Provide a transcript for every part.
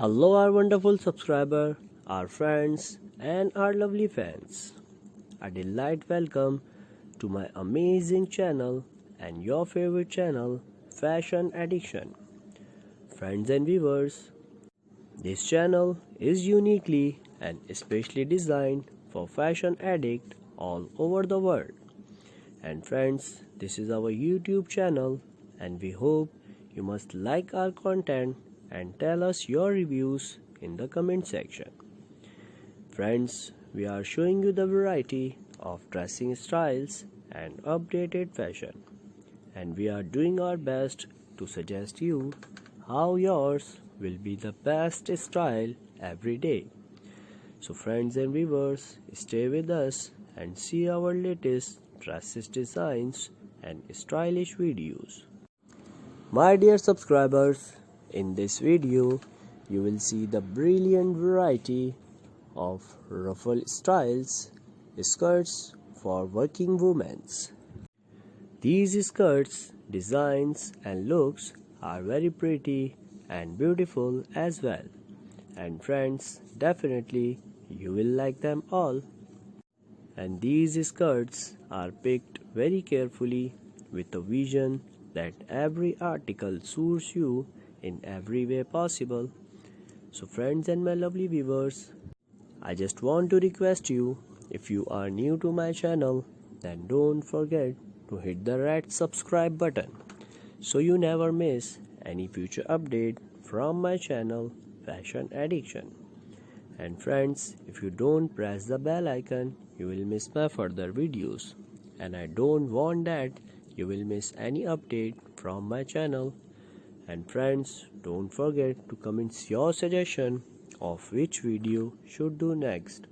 Hello, our wonderful subscriber, our friends, and our lovely fans. A delight welcome to my amazing channel and your favorite channel, Fashion Addiction. Friends and viewers, this channel is uniquely and especially designed for fashion addict all over the world. And friends, this is our YouTube channel and we hope you must like our content and tell us your reviews in the comment section. Friends, we are showing you the variety of dressing styles and updated fashion, and we are doing our best to suggest you how yours will be the best style every day. So friends and viewers, stay with us and see our latest dresses designs and stylish videos. My dear subscribers, in this video, you will see the brilliant variety of ruffle styles, skirts for working women. These skirts, designs and looks are very pretty and beautiful as well. And friends, definitely you will like them all. And these skirts are picked very carefully with a vision that every article suits you in every way possible. So friends and my lovely viewers, I just want to request you, if you are new to my channel, then don't forget to hit the red subscribe button so you never miss any future update from my channel Fashion Addiction. And friends, if you don't press the bell icon, you will miss my further videos, and I don't want that you will miss any update from my channel. And friends, don't forget to comment your suggestion of which video should do next.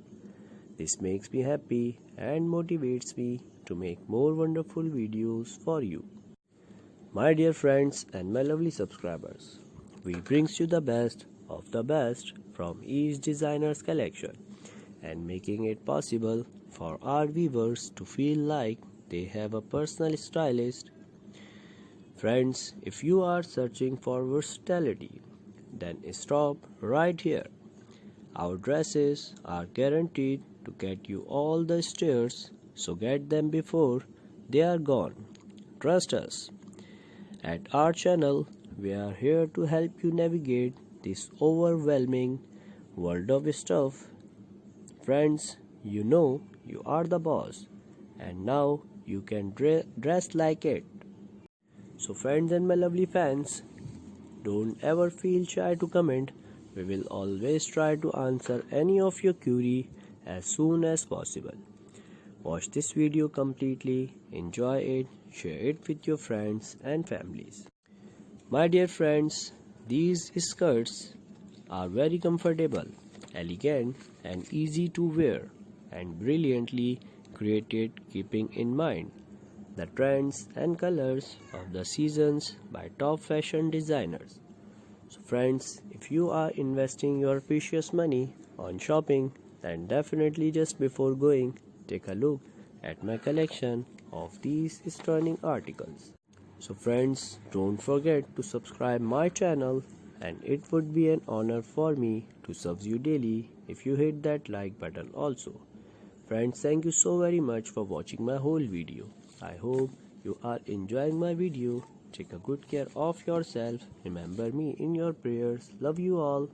This makes me happy and motivates me to make more wonderful videos for you. My dear friends and my lovely subscribers, we brings you the best of the best from each designer's collection and making it possible for our viewers to feel like they have a personal stylist. Friends, if you are searching for versatility, then stop right here. Our dresses are guaranteed to get you all the stares, so get them before they are gone. Trust us. At our channel, we are here to help you navigate this overwhelming world of stuff. Friends, you know you are the boss, and now you can dress like it. So friends and my lovely fans, don't ever feel shy to comment. We will always try to answer any of your query as soon as possible. Watch this video completely, enjoy it, share it with your friends and families. My dear friends, these skirts are very comfortable, elegant and easy to wear, and brilliantly created keeping in mind the trends and colors of the seasons by top fashion designers. So friends, if you are investing your precious money on shopping, then definitely just before going, take a look at my collection of these stunning articles. So friends, don't forget to subscribe my channel, and it would be an honor for me to serve you daily if you hit that like button also. Friends, thank you so very much for watching my whole video. I hope you are enjoying my video. Take a good care of yourself. Remember me in your prayers. Love you all.